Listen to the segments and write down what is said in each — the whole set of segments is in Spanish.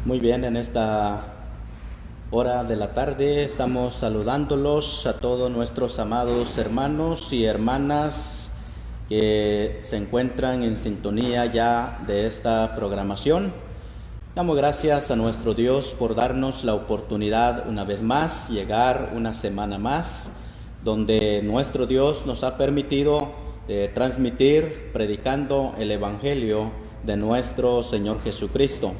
Muy bien, en esta hora de la tarde estamos saludándolos a todos nuestros amados hermanos y hermanas que se encuentran en sintonía ya de esta programación. Damos gracias a nuestro Dios por darnos la oportunidad una vez más, llegar una semana más, donde nuestro Dios nos ha permitido transmitir, predicando el Evangelio de nuestro Señor Jesucristo,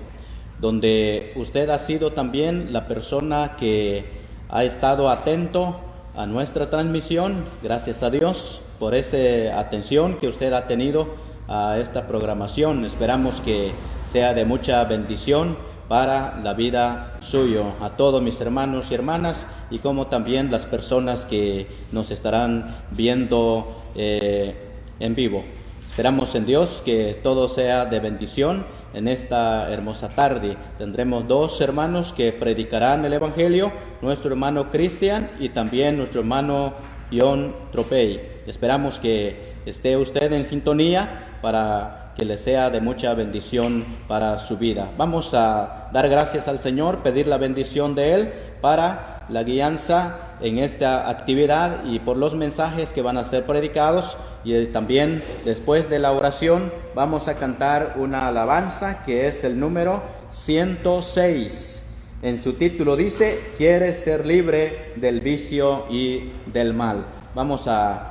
donde usted ha sido también la persona que ha estado atento a nuestra transmisión. Gracias a Dios por esa atención que usted ha tenido a esta programación. Esperamos que sea de mucha bendición para la vida suyo, a todos mis hermanos y hermanas, y como también las personas que nos estarán viendo en vivo. Esperamos en Dios que todo sea de bendición. En esta hermosa tarde tendremos dos hermanos que predicarán el Evangelio, nuestro hermano Cristian y también nuestro hermano John Tropey. Esperamos que esté usted en sintonía para que le sea de mucha bendición para su vida. Vamos a dar gracias al Señor, pedir la bendición de Él para la guianza en esta actividad y por los mensajes que van a ser predicados. Y también después de la oración vamos a cantar una alabanza que es el número 106. En su título dice: ¿Quieres ser libre del vicio y del mal? Vamos a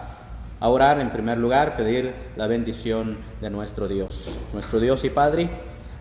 orar en primer lugar, pedir la bendición de nuestro Dios. Nuestro Dios y Padre,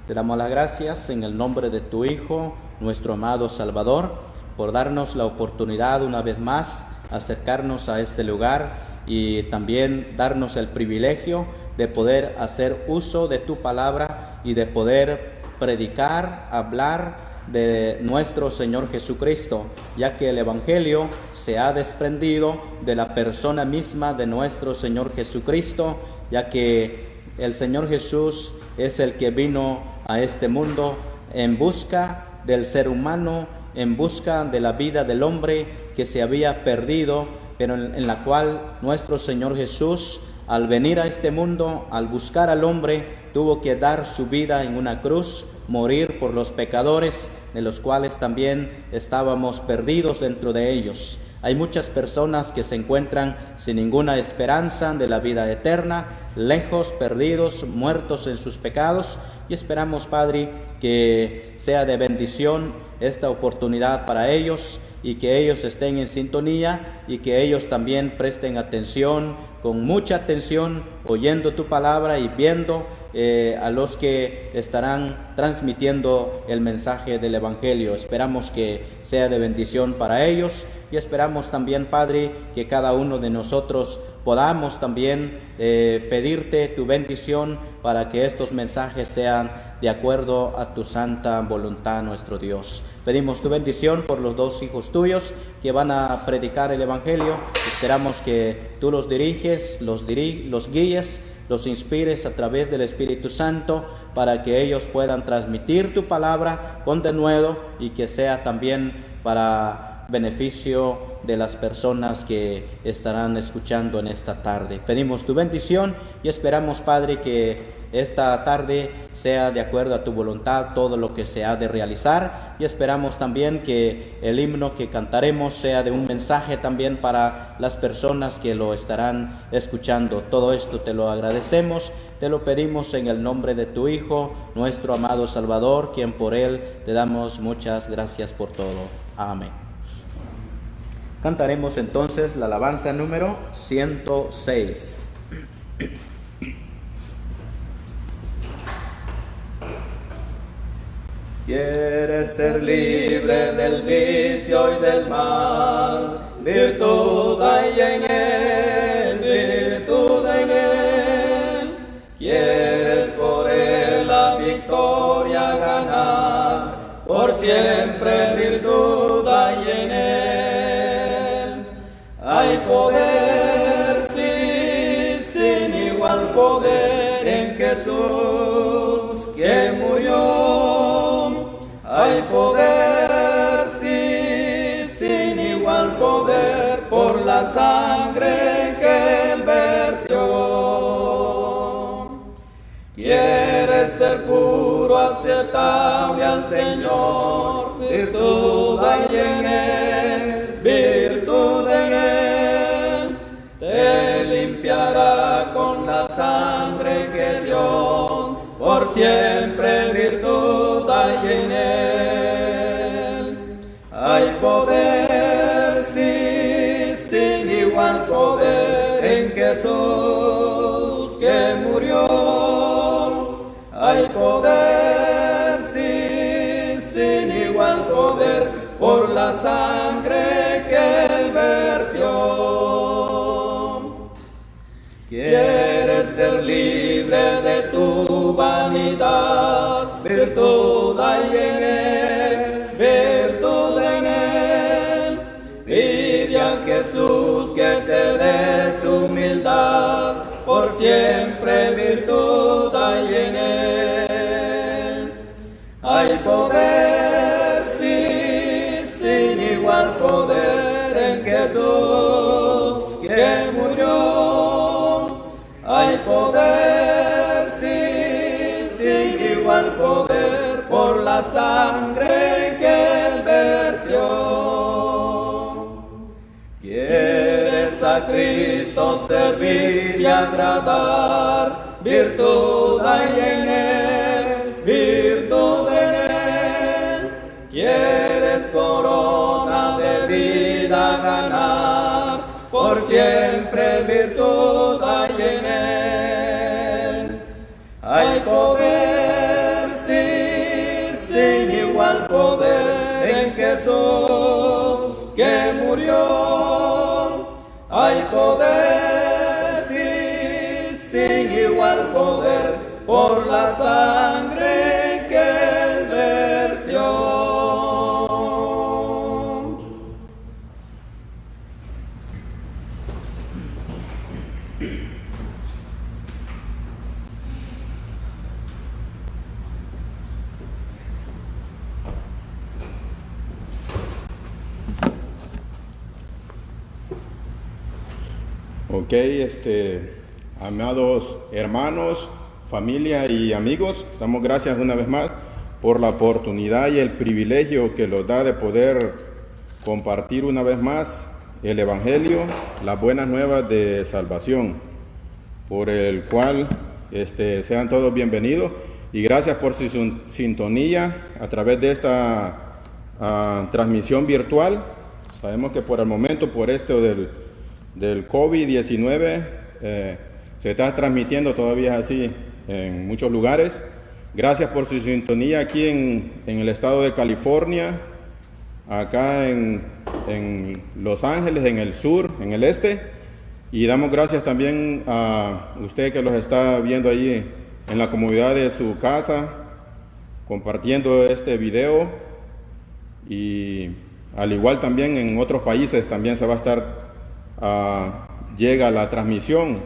te damos las gracias en el nombre de tu Hijo, nuestro amado Salvador, por darnos la oportunidad una vez más acercarnos a este lugar y también darnos el privilegio de poder hacer uso de tu palabra y de poder predicar, hablar de nuestro Señor Jesucristo, ya que el Evangelio se ha desprendido de la persona misma de nuestro Señor Jesucristo, ya que el Señor Jesús es el que vino a este mundo en busca del ser humano, en busca de la vida del hombre que se había perdido, pero en la cual nuestro Señor Jesús, al venir a este mundo, al buscar al hombre, tuvo que dar su vida en una cruz, morir por los pecadores, de los cuales también estábamos perdidos dentro de ellos. Hay muchas personas que se encuentran sin ninguna esperanza de la vida eterna, lejos, perdidos, muertos en sus pecados, y esperamos, Padre, que sea de bendición esta oportunidad para ellos y que ellos estén en sintonía y que ellos también presten atención, con mucha atención, oyendo tu palabra y viendo a los que estarán transmitiendo el mensaje del Evangelio. Esperamos que sea de bendición para ellos y esperamos también, Padre, que cada uno de nosotros podamos también pedirte tu bendición para que estos mensajes sean de acuerdo a tu santa voluntad, nuestro Dios. Pedimos tu bendición por los dos hijos tuyos que van a predicar el Evangelio. Esperamos que tú los diriges, los guíes, los inspires a través del Espíritu Santo para que ellos puedan transmitir tu palabra con denuedo y que sea también para beneficio de las personas que estarán escuchando en esta tarde. Pedimos tu bendición y esperamos, Padre, que esta tarde sea de acuerdo a tu voluntad todo lo que se ha de realizar, y esperamos también que el himno que cantaremos sea de un mensaje también para las personas que lo estarán escuchando. Todo esto te lo agradecemos, te lo pedimos en el nombre de tu Hijo, nuestro amado Salvador, quien por él te damos muchas gracias por todo. Amén. Cantaremos entonces la alabanza número 106. Quieres ser libre del vicio y del mal, virtud hay en él, virtud en él. Quieres por él la victoria ganar, por siempre virtud hay en él. Hay poder, sí, sin igual poder en Jesús, que murió. Hay poder, sí, sin igual poder, por la sangre que él vertió. Quieres ser puro, aceptable al Señor, virtud hay en Él, virtud en Él, te limpiará con la sangre que dio, por siempre virtud hay en Él. Hay poder, sí, sin igual poder en Jesús que murió. Hay poder, sí, sin igual poder por la sangre que Él vertió. ¿Quieres ser libre de tu vanidad? Virtud hay en Él, virtud en Él. Pide a Jesús que te dé su humildad, por siempre virtud hay en Él. Hay poder, sí, sin igual poder en Jesús que murió. Hay poder, sí, sin igual poder por la sangre que Él vertió. ¿Quieres a Cristo servir y agradar? Virtud hay en Él, virtud en Él. ¿Quieres corona de vida ganar? Por siempre virtud hay en Él. Hay poder, sí, sin igual poder en Jesús que murió. Hay poder, sí, sin igual poder por la sangre que Él vertió. Ok, amados hermanos, familia y amigos, damos gracias una vez más por la oportunidad y el privilegio que nos da de poder compartir una vez más el Evangelio, las buenas nuevas de salvación, por el cual sean todos bienvenidos y gracias por su sintonía a través de esta transmisión virtual. Sabemos que por el momento, por esto del COVID-19, se está transmitiendo todavía así en muchos lugares. Gracias por su sintonía aquí en el estado de California, acá en Los Ángeles, en el sur, en el este. Y damos gracias también a usted que los está viendo ahí en la comodidad de su casa, compartiendo este video. Y al igual también en otros países también se va a estar llega la transmisión.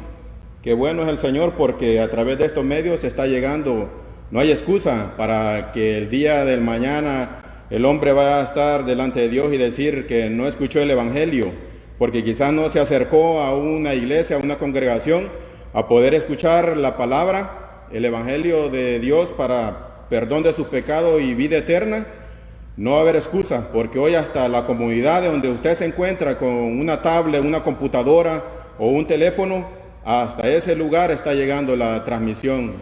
Qué bueno es el Señor, porque a través de estos medios se está llegando. No hay excusa para que el día del mañana el hombre vaya a estar delante de Dios y decir que no escuchó el Evangelio, porque quizás no se acercó a una iglesia, a una congregación, a poder escuchar la palabra, el Evangelio de Dios para perdón de sus pecados y vida eterna. No va a haber excusa, porque hoy hasta la comodidad de donde usted se encuentra con una tablet, una computadora o un teléfono, hasta ese lugar está llegando la transmisión,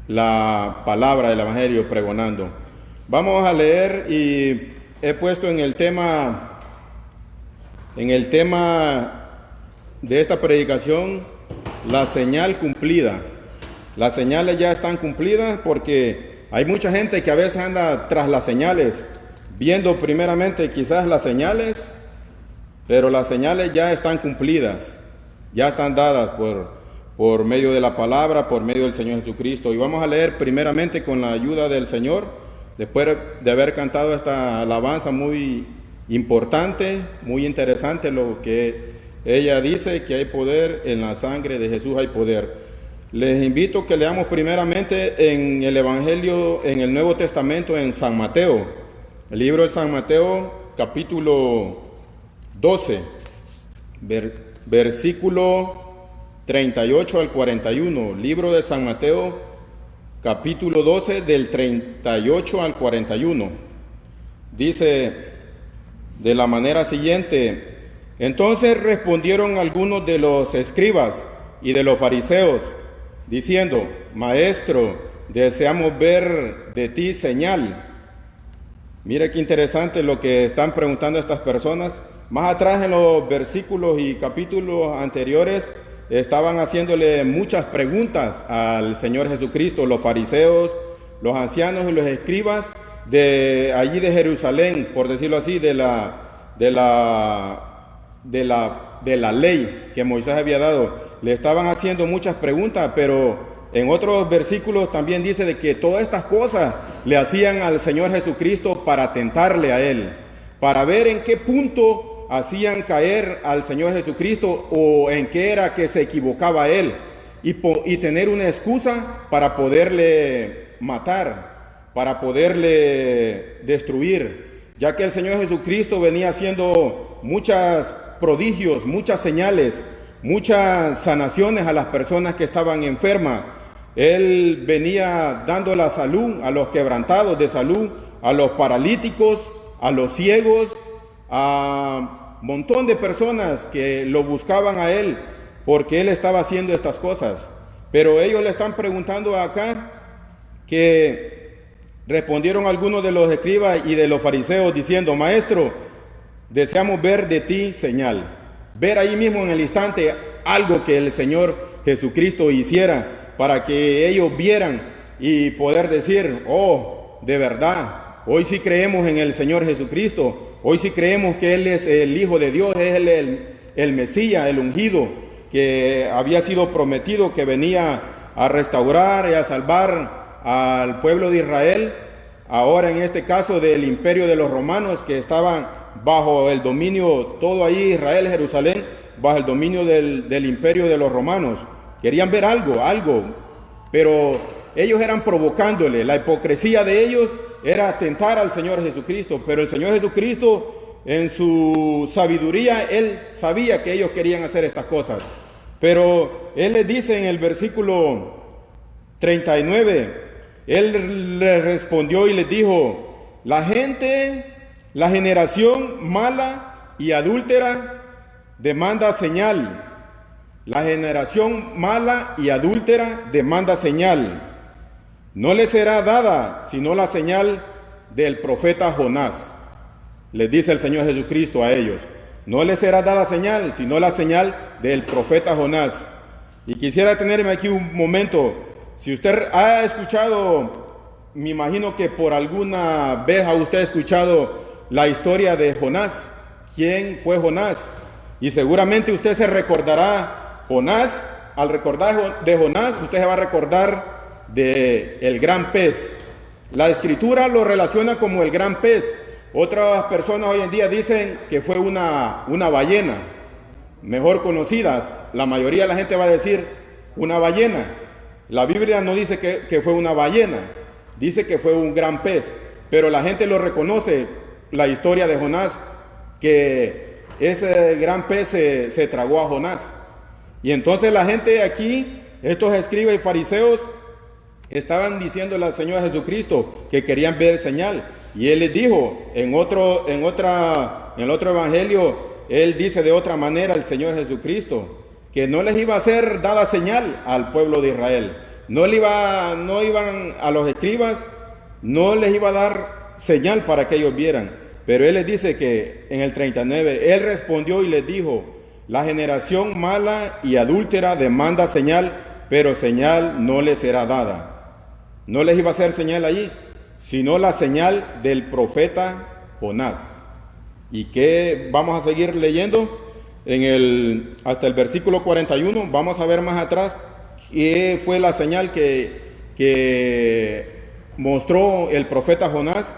la palabra del Evangelio pregonando. Vamos a leer y he puesto en el tema de esta predicación, la señal cumplida. Las señales ya están cumplidas porque hay mucha gente que a veces anda tras las señales, viendo primeramente quizás las señales, pero las señales ya están cumplidas, ya están dadas por medio de la palabra, por medio del Señor Jesucristo. Y vamos a leer primeramente con la ayuda del Señor, después de haber cantado esta alabanza muy importante, muy interesante, lo que ella dice, que hay poder en la sangre de Jesús, hay poder. Les invito a que leamos primeramente en el Evangelio, en el Nuevo Testamento, en San Mateo, el libro de San Mateo, capítulo 12, versículo 38 al 41. Libro de San Mateo, capítulo 12, del 38 al 41. Dice de la manera siguiente: entonces respondieron algunos de los escribas y de los fariseos, diciendo: Maestro, deseamos ver de ti señal. Mire qué interesante lo que están preguntando estas personas. Más atrás en los versículos y capítulos anteriores estaban haciéndole muchas preguntas al Señor Jesucristo, los fariseos, los ancianos y los escribas de allí de Jerusalén, por decirlo así, de la ley que Moisés había dado. Le estaban haciendo muchas preguntas, pero en otros versículos también dice de que todas estas cosas le hacían al Señor Jesucristo para tentarle a Él, para ver en qué punto hacían caer al Señor Jesucristo o en qué era que se equivocaba Él y tener una excusa para poderle matar, para poderle destruir, ya que el Señor Jesucristo venía haciendo muchos prodigios, muchas señales, muchas sanaciones a las personas que estaban enfermas. Él venía dando la salud a los quebrantados de salud, a los paralíticos, a los ciegos, a un montón de personas que lo buscaban a Él, porque Él estaba haciendo estas cosas. Pero ellos le están preguntando acá, que respondieron algunos de los escribas y de los fariseos diciendo: Maestro, deseamos ver de ti señal. Ver ahí mismo en el instante algo que el Señor Jesucristo hiciera, para que ellos vieran y poder decir: oh, de verdad, hoy sí creemos en el Señor Jesucristo, hoy sí creemos que Él es el Hijo de Dios, es el Mesías, el ungido, que había sido prometido, que venía a restaurar y a salvar al pueblo de Israel, ahora en este caso del imperio de los romanos, que estaban bajo el dominio, todo ahí Israel, Jerusalén, bajo el dominio del imperio de los romanos. Querían ver algo, pero ellos eran provocándole. La hipocresía de ellos era tentar al Señor Jesucristo, pero el Señor Jesucristo, en su sabiduría, Él sabía que ellos querían hacer estas cosas. Pero Él les dice en el versículo 39, Él les respondió y les dijo: la generación mala y adúltera demanda señal. La generación mala y adúltera demanda señal. No le será dada sino la señal del profeta Jonás. Les dice el Señor Jesucristo a ellos: no les será dada señal sino la señal del profeta Jonás. Y quisiera detenerme aquí un momento. Si usted ha escuchado, me imagino que por alguna vez ha usted escuchado la historia de Jonás. ¿Quién fue Jonás? Y seguramente usted se recordará Jonás. Al recordar de Jonás, usted se va a recordar de el gran pez. La escritura lo relaciona como el gran pez. Otras personas hoy en día dicen que fue una ballena, mejor conocida. La mayoría de la gente va a decir una ballena. La Biblia no dice que fue una ballena, dice que fue un gran pez, pero la gente lo reconoce, la historia de Jonás, que ese gran pez se tragó a Jonás. Y entonces la gente aquí, estos escribas y fariseos, estaban diciéndole al Señor Jesucristo que querían ver señal. Y Él les dijo, en el otro evangelio, Él dice de otra manera, el Señor Jesucristo, que no les iba a ser dada señal al pueblo de Israel. No iban a los escribas, no les iba a dar señal para que ellos vieran. Pero Él les dice que en el 39, Él respondió y les dijo: la generación mala y adúltera demanda señal, pero señal no les será dada. No les iba a hacer señal allí, sino la señal del profeta Jonás. ¿Y qué vamos a seguir leyendo? Hasta el versículo 41, vamos a ver más atrás qué fue la señal que mostró el profeta Jonás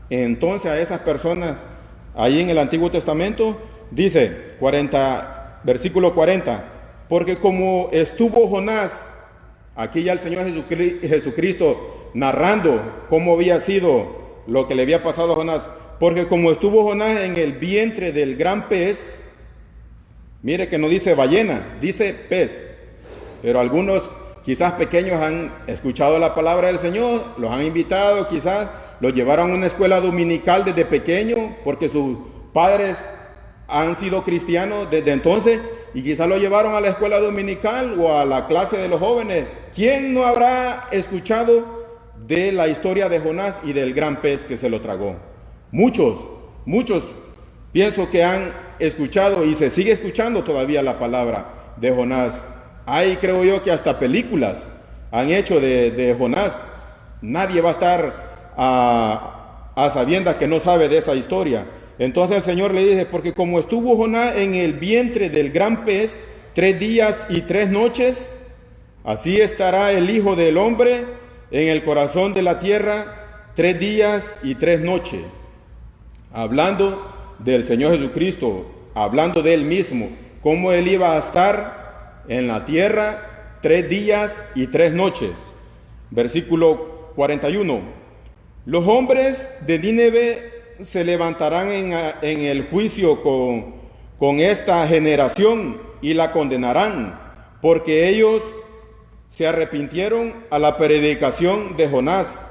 entonces a esas personas ahí en el Antiguo Testamento. Dice versículo 40, porque como estuvo Jonás, aquí ya el Señor Jesucristo narrando cómo había sido lo que le había pasado a Jonás, porque como estuvo Jonás en el vientre del gran pez, mire que no dice ballena, dice pez, pero algunos quizás pequeños han escuchado la palabra del Señor, los han invitado, quizás los llevaron a una escuela dominical desde pequeño, porque sus padres han sido cristianos desde entonces, y quizás lo llevaron a la escuela dominical o a la clase de los jóvenes. ¿Quién no habrá escuchado de la historia de Jonás y del gran pez que se lo tragó? Muchos pienso que han escuchado y se sigue escuchando todavía la palabra de Jonás. Hay, creo yo, que hasta películas han hecho de Jonás. Nadie va a estar a sabiendas que no sabe de esa historia. Entonces el Señor le dice, porque como estuvo Jonás en el vientre del gran pez 3 días y 3 noches, así estará el Hijo del Hombre en el corazón de la tierra 3 días y 3 noches. Hablando del Señor Jesucristo, hablando de Él mismo, cómo Él iba a estar en la tierra 3 días y 3 noches. Versículo 41. Los hombres de Nínive se levantarán en el juicio con esta generación y la condenarán, porque ellos se arrepintieron a la predicación de Jonás.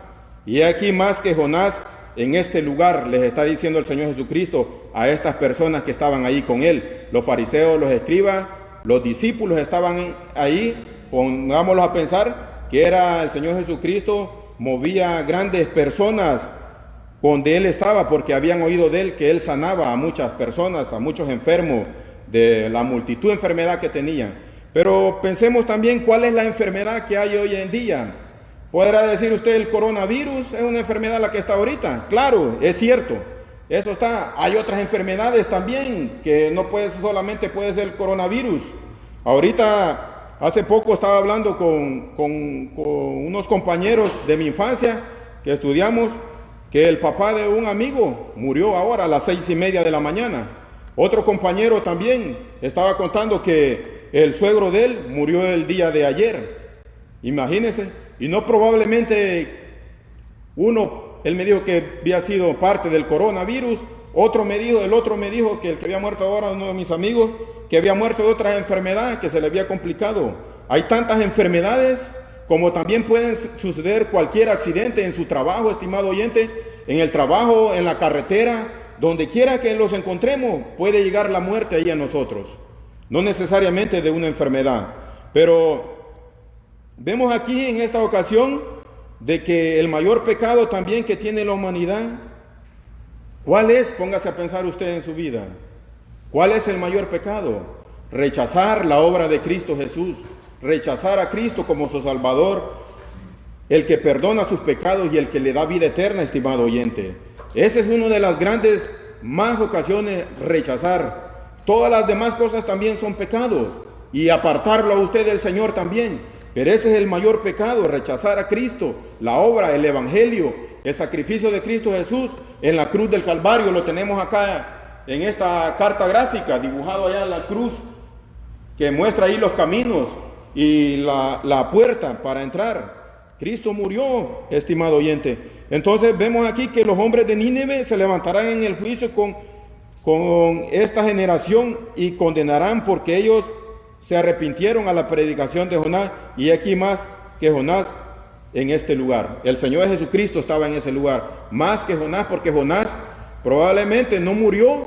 Y aquí más que Jonás en este lugar, les está diciendo el Señor Jesucristo a estas personas que estaban ahí con Él, los fariseos, los escribas, los discípulos estaban ahí. Pongámoslos a pensar que era el Señor Jesucristo, movía grandes personas donde Él estaba, porque habían oído de Él que Él sanaba a muchas personas, a muchos enfermos, de la multitud de enfermedad que tenían. Pero pensemos también cuál es la enfermedad que hay hoy en día. ¿Podrá decir usted el coronavirus es una enfermedad la que está ahorita? Claro, es cierto, eso está. Hay otras enfermedades también que no solamente puede ser el coronavirus. Ahorita, hace poco estaba hablando con unos compañeros de mi infancia que estudiamos, que el papá de un amigo murió ahora a las 6:30 de la mañana. Otro compañero también estaba contando que el suegro de él murió el día de ayer. Imagínense. Y no probablemente él me dijo que había sido parte del coronavirus, el otro me dijo que el que había muerto ahora, uno de mis amigos, que había muerto de otra enfermedad, que se le había complicado. Hay tantas enfermedades, como también pueden suceder cualquier accidente en su trabajo, estimado oyente, en el trabajo, en la carretera, donde quiera que los encontremos, puede llegar la muerte ahí a nosotros. No necesariamente de una enfermedad, pero vemos aquí en esta ocasión de que el mayor pecado también que tiene la humanidad, ¿cuál es? Póngase a pensar usted en su vida. ¿Cuál es el mayor pecado? Rechazar la obra de Cristo Jesús, rechazar a Cristo como su Salvador, el que perdona sus pecados y el que le da vida eterna, estimado oyente. Esa es una de las grandes más ocasiones, rechazar. Todas las demás cosas también son pecados, y apartarlo a usted del Señor también. Pero ese es el mayor pecado, rechazar a Cristo, la obra, el Evangelio, el sacrificio de Cristo Jesús en la cruz del Calvario. Lo tenemos acá en esta carta gráfica, dibujado allá en la cruz, que muestra ahí los caminos y la puerta para entrar. Cristo murió, estimado oyente. Entonces vemos aquí que los hombres de Nínive se levantarán en el juicio con esta generación y condenarán, porque ellos se arrepintieron a la predicación de Jonás. Y aquí más que Jonás en este lugar. El Señor Jesucristo estaba en ese lugar, más que Jonás, porque Jonás probablemente no murió,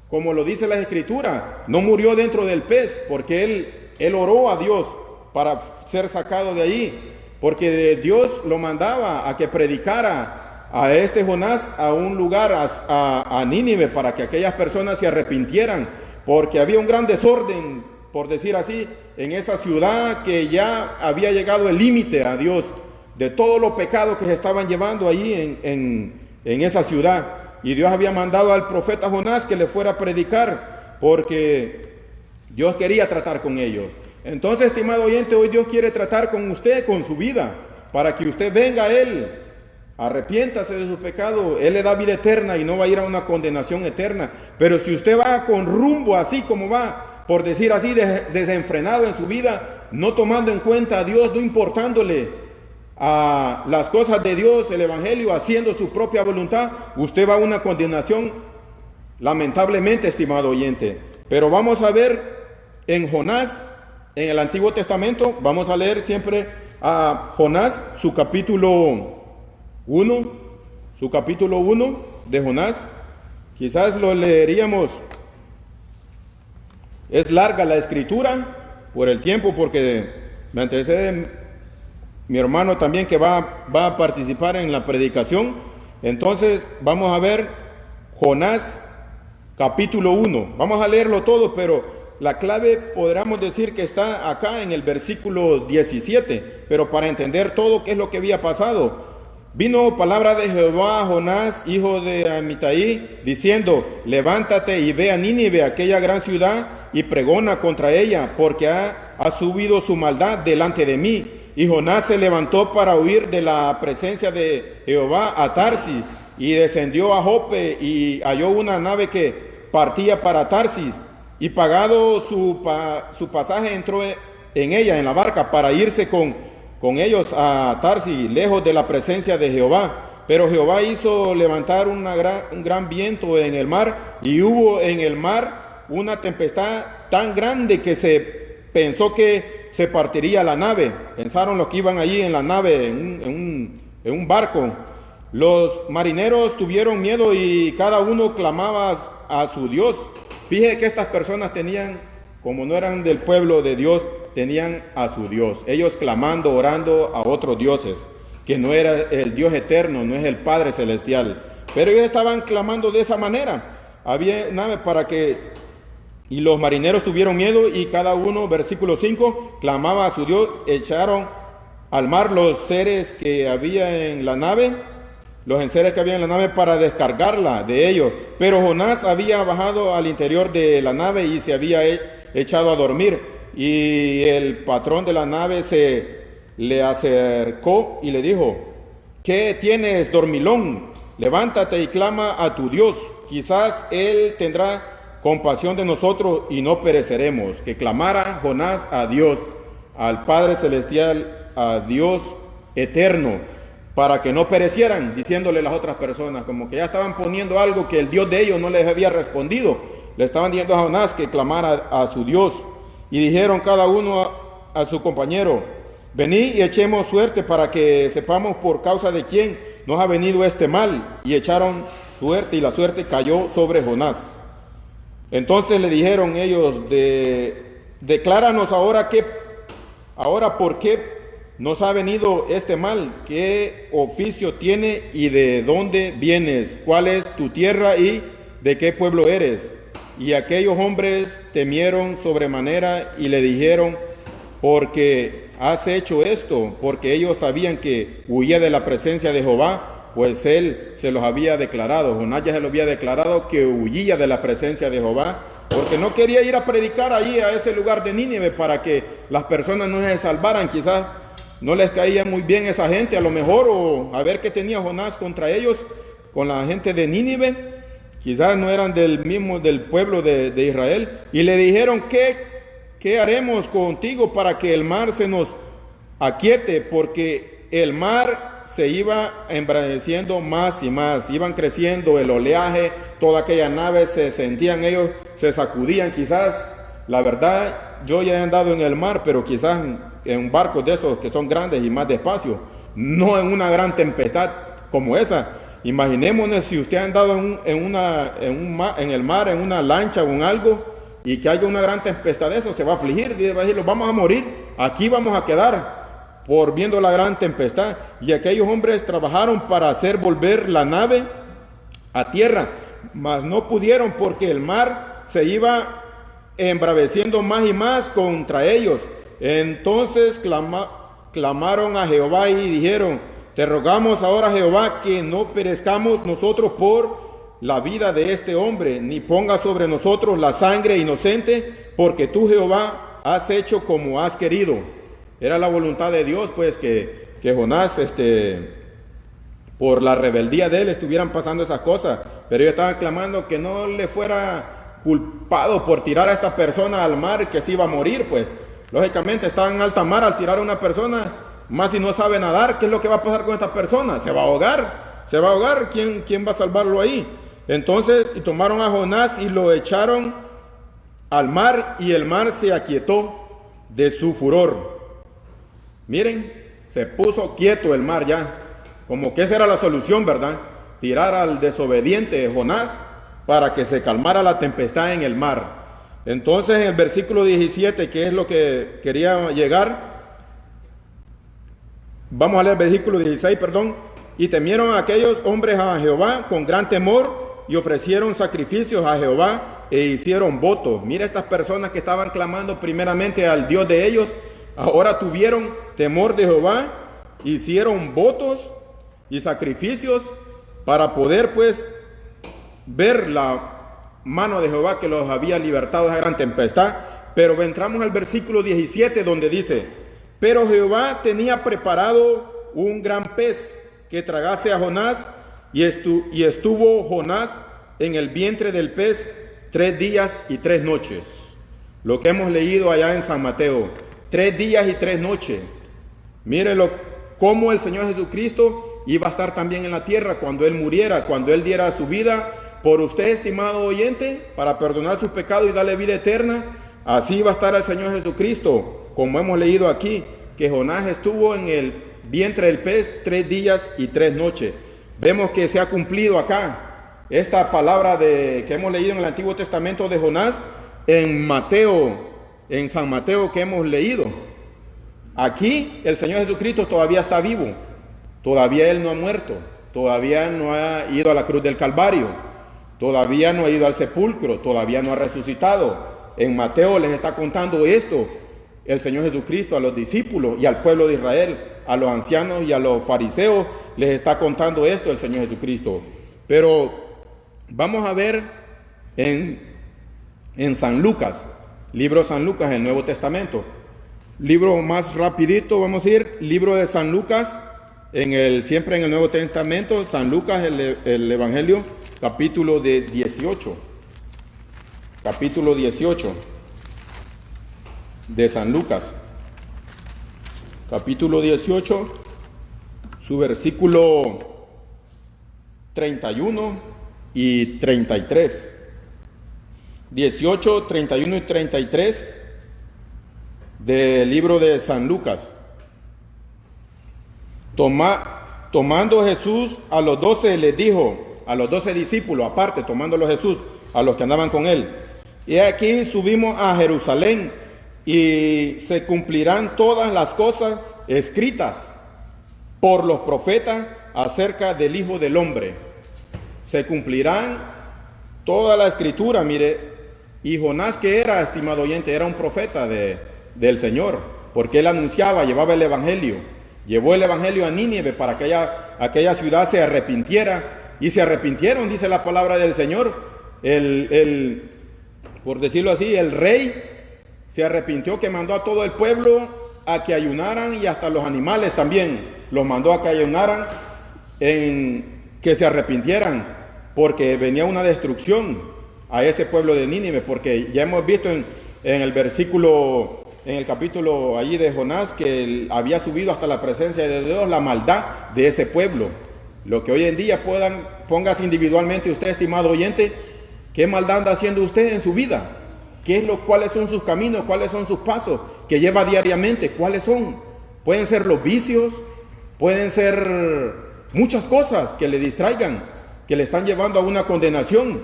como lo dice la Escritura, no murió dentro del pez, porque él oró a Dios para ser sacado de allí, porque Dios lo mandaba a que predicara a este Jonás a un lugar, a Nínive, para que aquellas personas se arrepintieran, porque había un gran desorden, por decir así, en esa ciudad, que ya había llegado el límite a Dios de todos los pecados que se estaban llevando allí en esa ciudad. Y Dios había mandado al profeta Jonás que le fuera a predicar, porque Dios quería tratar con ellos. Entonces, estimado oyente, hoy Dios quiere tratar con usted, con su vida, para que usted venga a Él, arrepiéntase de su pecado. Él le da vida eterna y no va a ir a una condenación eterna. Pero si usted va con rumbo así como va, por decir así, desenfrenado en su vida, no tomando en cuenta a Dios, no importándole a las cosas de Dios, el Evangelio, haciendo su propia voluntad, usted va a una condenación, lamentablemente, estimado oyente. Pero vamos a ver en Jonás en el Antiguo Testamento, vamos a leer siempre a Jonás, su capítulo 1 de Jonás. Quizás lo leeríamos, es larga la escritura por el tiempo, porque me antecede mi hermano también que va a participar en la predicación. Entonces vamos a ver Jonás capítulo 1. Vamos a leerlo todo, pero la clave podríamos decir que está acá en el versículo 17. Pero para entender todo qué es lo que había pasado, vino palabra de Jehová a Jonás, hijo de Amitai, diciendo: levántate y ve a Nínive, aquella gran ciudad, y pregona contra ella, porque ha subido su maldad delante de mí. Y Jonás se levantó para huir de la presencia de Jehová a Tarsis, y descendió a Jope, y halló una nave que partía para Tarsis, y pagado su pasaje entró en ella, en la barca, para irse con ellos a Tarsis, lejos de la presencia de Jehová. Pero Jehová hizo levantar un gran viento en el mar, y hubo en el mar una tempestad tan grande que se pensó que se partiría la nave. Pensaron los que iban allí en la nave, en un barco. Los marineros tuvieron miedo y cada uno clamaba a su Dios. Fíjese que estas personas tenían, como no eran del pueblo de Dios, tenían a su Dios. Ellos clamando, orando a otros dioses, que no era el Dios eterno, no es el Padre Celestial. Pero ellos estaban clamando de esa manera. Había nave para que... Y los marineros tuvieron miedo y cada uno, versículo 5, clamaba a su Dios. Echaron al mar los seres que había en la nave, para descargarla de ellos. Pero Jonás había bajado al interior de la nave y se había echado a dormir. Y el patrón de la nave se le acercó y le dijo: ¿qué tienes, dormilón? Levántate y clama a tu Dios. Quizás Él tendrá compasión de nosotros y no pereceremos. Que clamara Jonás a Dios, al Padre Celestial, a Dios eterno, para que no perecieran, diciéndole las otras personas, como que ya estaban poniendo algo que el Dios de ellos no les había respondido. Le estaban diciendo a Jonás que clamara a su Dios. Y dijeron cada uno a su compañero: venid y echemos suerte para que sepamos por causa de quién nos ha venido este mal. Y echaron suerte, y la suerte cayó sobre Jonás. Entonces le dijeron ellos: decláranos ahora por qué nos ha venido este mal, qué oficio tiene y de dónde vienes, cuál es tu tierra y de qué pueblo eres. Y aquellos hombres temieron sobremanera y le dijeron: ¿por qué has hecho esto? Porque ellos sabían que huía de la presencia de Jehová, pues él se los había declarado. Jonás ya se lo había declarado que huía de la presencia de Jehová, porque no quería ir a predicar allí a ese lugar de Nínive para que las personas no se salvaran. Quizás no les caía muy bien esa gente, a lo mejor, o a ver qué tenía Jonás contra ellos, con la gente de Nínive. Quizás no eran del pueblo de Israel. Y le dijeron: ¿qué haremos contigo para que el mar se nos aquiete? Porque el mar se iba embraveciendo más y más, iban creciendo el oleaje, toda aquella nave se sentían ellos, se sacudían. Quizás, la verdad, yo ya he andado en el mar, pero quizás en barcos de esos que son grandes y más despacio, no en una gran tempestad como esa. Imaginémonos si usted ha andado en el mar, en una lancha o en algo, y que haya una gran tempestad de eso, se va a afligir, va a decir: vamos a morir, aquí vamos a quedar, por viendo la gran tempestad. Y aquellos hombres trabajaron para hacer volver la nave a tierra, mas no pudieron, porque el mar se iba embraveciendo más y más contra ellos. Entonces clamaron a Jehová y dijeron: te rogamos ahora, Jehová, que no perezcamos nosotros por la vida de este hombre, ni ponga sobre nosotros la sangre inocente, porque tú, Jehová, has hecho como has querido. Era la voluntad de Dios, pues, que Jonás, por la rebeldía de él, estuvieran pasando esas cosas. Pero ellos estaban clamando que no le fuera culpado por tirar a esta persona al mar, que se iba a morir, pues. Lógicamente, estaban en alta mar, al tirar a una persona, más si no sabe nadar, ¿qué es lo que va a pasar con esta persona? Se va a ahogar, ¿quién va a salvarlo ahí? Entonces, y tomaron a Jonás y lo echaron al mar, y el mar se aquietó. de su furor. Miren, se puso quieto el mar ya, como que esa era la solución, ¿verdad? Tirar al desobediente Jonás para que se calmara la tempestad en el mar. Entonces, en el versículo 17, que es lo que quería llegar, vamos a leer el versículo 16, perdón. Y temieron aquellos hombres a Jehová con gran temor y ofrecieron sacrificios a Jehová e hicieron votos. Mira, estas personas que estaban clamando primeramente al Dios de ellos, ahora tuvieron temor de Jehová, hicieron votos y sacrificios para poder pues ver la mano de Jehová que los había libertado de esa gran tempestad. Pero entramos al versículo 17 donde dice: pero Jehová tenía preparado un gran pez que tragase a Jonás, y estuvo Jonás en el vientre del pez 3 días y 3 noches. Lo que hemos leído allá en San Mateo, 3 días y 3 noches. Mírenlo, cómo el Señor Jesucristo iba a estar también en la tierra cuando Él muriera, cuando Él diera su vida por usted, estimado oyente, para perdonar sus pecados y darle vida eterna. Así va a estar el Señor Jesucristo, como hemos leído aquí, que Jonás estuvo en el vientre del pez 3 días y 3 noches. Vemos que se ha cumplido acá esta palabra que hemos leído en el Antiguo Testamento de Jonás en Mateo, en San Mateo, que hemos leído. Aquí el Señor Jesucristo todavía está vivo, todavía Él no ha muerto, todavía no ha ido a la cruz del Calvario, todavía no ha ido al sepulcro, todavía no ha resucitado. En Mateo les está contando esto el Señor Jesucristo a los discípulos y al pueblo de Israel, a los ancianos y a los fariseos, les está contando esto el Señor Jesucristo. Pero vamos a ver en San Lucas, libro de San Lucas, el Nuevo Testamento. Libro más rapidito, vamos a ir, libro de San Lucas, siempre en el Nuevo Testamento, San Lucas, el Evangelio, capítulo 18. Capítulo 18 de San Lucas, capítulo 18, su versículo 31 y 33. 18, 31 y 33 del libro de San Lucas. Tomando Jesús a los 12, les dijo, a los 12 discípulos, aparte, tomándolo Jesús, a los que andaban con él: y aquí subimos a Jerusalén, y se cumplirán todas las cosas escritas por los profetas acerca del Hijo del Hombre. Se cumplirán toda la escritura, mire. Y Jonás, que era, estimado oyente, era un profeta del Señor, porque él anunciaba, llevaba el Evangelio. Llevó el Evangelio a Nínive para que aquella ciudad se arrepintiera. Y se arrepintieron, dice la palabra del Señor. Por decirlo así, el rey se arrepintió, que mandó a todo el pueblo a que ayunaran, y hasta los animales también los mandó a que ayunaran, que se arrepintieran, porque venía una destrucción a ese pueblo de Nínive, porque ya hemos visto en el versículo, en el capítulo allí de Jonás, que había subido hasta la presencia de Dios la maldad de ese pueblo. Lo que hoy en día póngase individualmente usted, estimado oyente, ¿qué maldad anda haciendo usted en su vida? ¿Cuáles son sus caminos? ¿Cuáles son sus pasos que lleva diariamente? ¿Cuáles son? Pueden ser los vicios, pueden ser muchas cosas que le distraigan, que le están llevando a una condenación.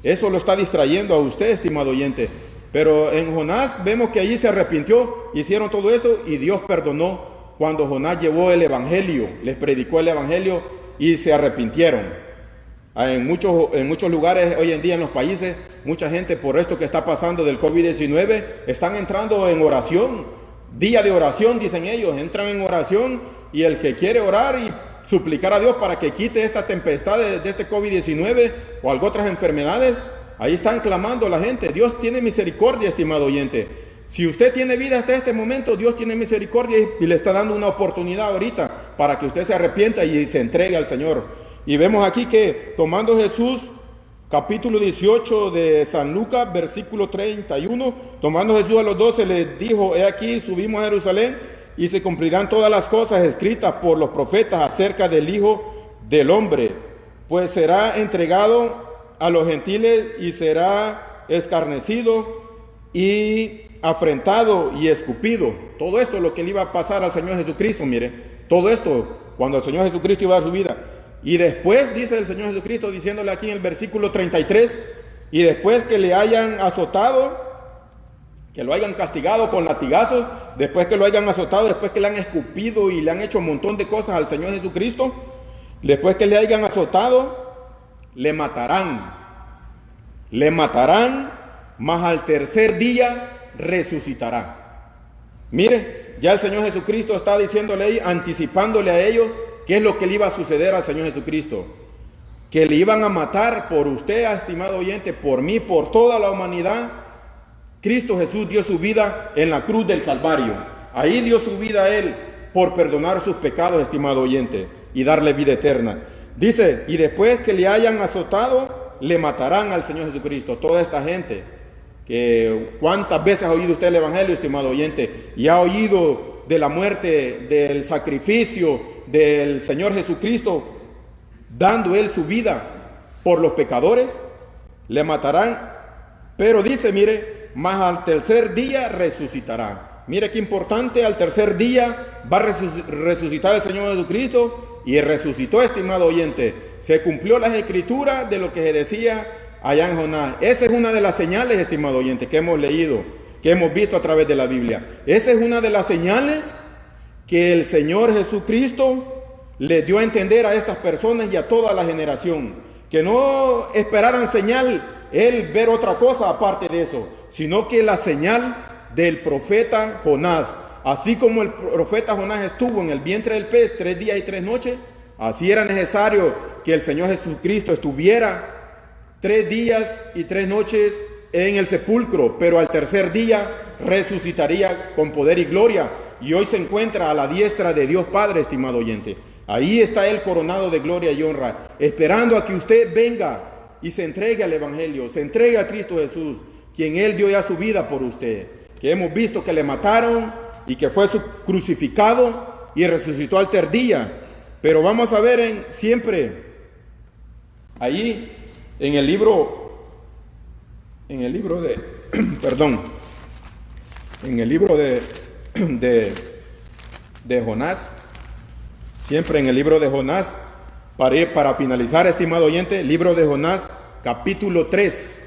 Eso lo está distrayendo a usted, estimado oyente. Pero en Jonás vemos que allí se arrepintió, hicieron todo esto y Dios perdonó cuando Jonás llevó el Evangelio, les predicó el Evangelio y se arrepintieron. En muchos lugares hoy en día en los países, mucha gente por esto que está pasando del COVID-19 están entrando en oración, día de oración, dicen ellos, entran en oración, y el que quiere orar y suplicar a Dios para que quite esta tempestad de este COVID-19 o algo otras enfermedades, ahí están clamando la gente. Dios tiene misericordia, estimado oyente. Si usted tiene vida hasta este momento, Dios tiene misericordia y le está dando una oportunidad ahorita para que usted se arrepienta y se entregue al Señor. Y vemos aquí que tomando Jesús, capítulo 18 de San Lucas, versículo 31, tomando Jesús a los 12, les dijo: he aquí, subimos a Jerusalén, y se cumplirán todas las cosas escritas por los profetas acerca del Hijo del Hombre, pues será entregado a los gentiles y será escarnecido y afrentado y escupido. Todo esto es lo que le iba a pasar al Señor Jesucristo, mire. Todo esto, cuando el Señor Jesucristo iba a su vida. Y después, dice el Señor Jesucristo, diciéndole aquí en el versículo 33, y después que le hayan azotado, que lo hayan castigado con latigazos, después que lo hayan azotado, después que le han escupido y le han hecho un montón de cosas al Señor Jesucristo, después que le hayan azotado, le matarán, mas al tercer día resucitará. Mire, ya el Señor Jesucristo está diciéndole ahí, anticipándole a ellos qué es lo que le iba a suceder al Señor Jesucristo, que le iban a matar por usted, estimado oyente, por mí, por toda la humanidad. Cristo Jesús dio su vida en la cruz del Calvario. Ahí dio su vida a Él por perdonar sus pecados, estimado oyente, y darle vida eterna. Dice, y después que le hayan azotado, le matarán al Señor Jesucristo. Toda esta gente, que cuántas veces ha oído usted el Evangelio, estimado oyente, y ha oído de la muerte, del sacrificio del Señor Jesucristo, dando Él su vida por los pecadores, le matarán. Pero dice, mire, mas al tercer día resucitará. Mire qué importante, al tercer día va a resucitar el Señor Jesucristo, y resucitó, estimado oyente. Se cumplió las escrituras de lo que se decía allá en Jonás. Esa es una de las señales, estimado oyente, que hemos leído, que hemos visto a través de la Biblia. Esa es una de las señales que el Señor Jesucristo le dio a entender a estas personas y a toda la generación, que no esperaran señal Él ver otra cosa aparte de eso, sino que la señal del profeta Jonás. Así como el profeta Jonás estuvo en el vientre del pez 3 días y 3 noches, así era necesario que el Señor Jesucristo estuviera 3 días y 3 noches en el sepulcro, pero al tercer día resucitaría con poder y gloria, y hoy se encuentra a la diestra de Dios Padre, estimado oyente. Ahí está Él coronado de gloria y honra, esperando a que usted venga y se entregue al Evangelio, se entregue a Cristo Jesús, quien Él dio ya su vida por usted, que hemos visto que le mataron y que fue crucificado y resucitó al tercer día. Pero vamos a ver siempre allí en el libro de Jonás, siempre en el libro de Jonás, para finalizar, estimado oyente, libro de Jonás, capítulo 3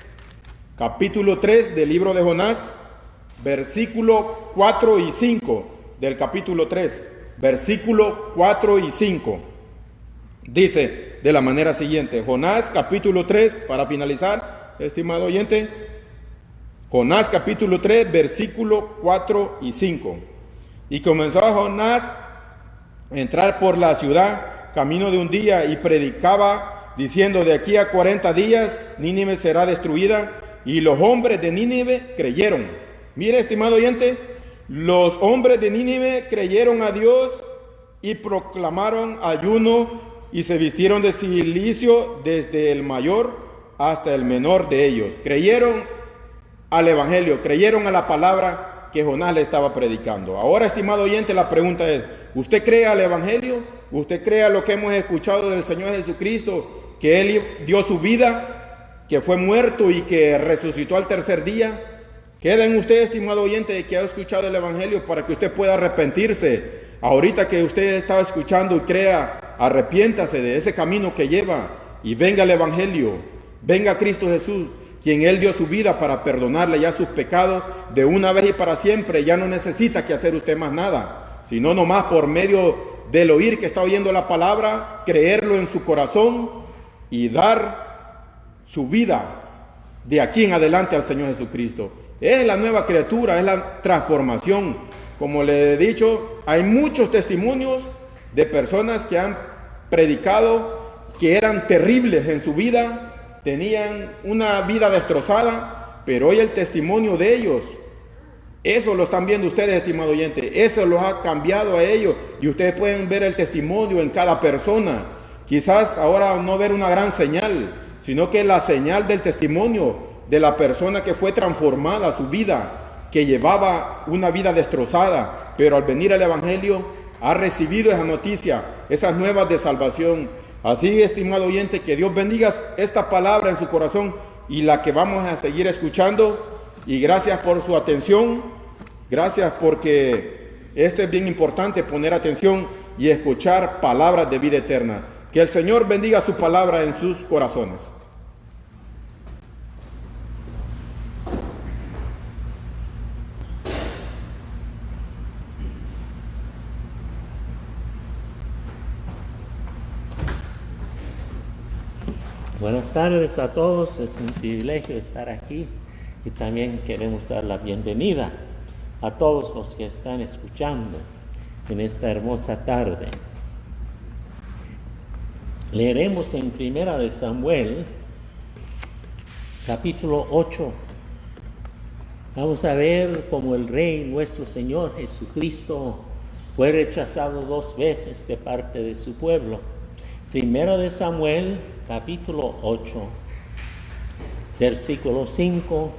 del libro de Jonás, versículo 4 y 5 del capítulo 3, versículo 4 y 5. Dice de la manera siguiente, Jonás capítulo 3, para finalizar, estimado oyente, Jonás capítulo 3, versículo 4 y 5. Y comenzó a Jonás a entrar por la ciudad, camino de un día, y predicaba, diciendo, de aquí a 40 días Nínive será destruida. Y los hombres de Nínive creyeron. Mire, estimado oyente, los hombres de Nínive creyeron a Dios y proclamaron ayuno y se vistieron de cilicio desde el mayor hasta el menor de ellos. Creyeron al Evangelio, creyeron a la palabra que Jonás le estaba predicando. Ahora, estimado oyente, la pregunta es, ¿usted cree al Evangelio? ¿Usted cree a lo que hemos escuchado del Señor Jesucristo, que Él dio su vida, que fue muerto y que resucitó al tercer día? Queda en usted, estimado oyente, que ha escuchado el Evangelio, para que usted pueda arrepentirse. Ahorita que usted está escuchando y crea, arrepiéntase de ese camino que lleva y venga el Evangelio, venga Cristo Jesús, quien Él dio su vida para perdonarle ya sus pecados de una vez y para siempre. Ya no necesita que hacer usted más nada, sino nomás por medio del oír que está oyendo la palabra, creerlo en su corazón y dar su vida de aquí en adelante al Señor Jesucristo. Es la nueva criatura, es la transformación. Como le he dicho, hay muchos testimonios de personas que han predicado que eran terribles en su vida, tenían una vida destrozada, pero hoy el testimonio de ellos, eso lo están viendo ustedes, estimado oyente, eso los ha cambiado a ellos, y ustedes pueden ver el testimonio en cada persona. Quizás ahora no ver una gran señal, sino que la señal del testimonio de la persona que fue transformada su vida, que llevaba una vida destrozada, pero al venir al Evangelio ha recibido esa noticia, esas nuevas de salvación. Así, estimado oyente, que Dios bendiga esta palabra en su corazón y la que vamos a seguir escuchando Y gracias por su atención, gracias porque esto es bien importante, poner atención y escuchar palabras de vida eterna. Que el Señor bendiga su palabra en sus corazones. Buenas tardes a todos, es un privilegio estar aquí y también queremos dar la bienvenida a todos los que están escuchando en esta hermosa tarde. Leeremos en Primera de Samuel, capítulo 8. Vamos a ver cómo el Rey, nuestro Señor Jesucristo, fue rechazado 2 veces de parte de su pueblo. Primera de Samuel, capítulo 8, versículo 5.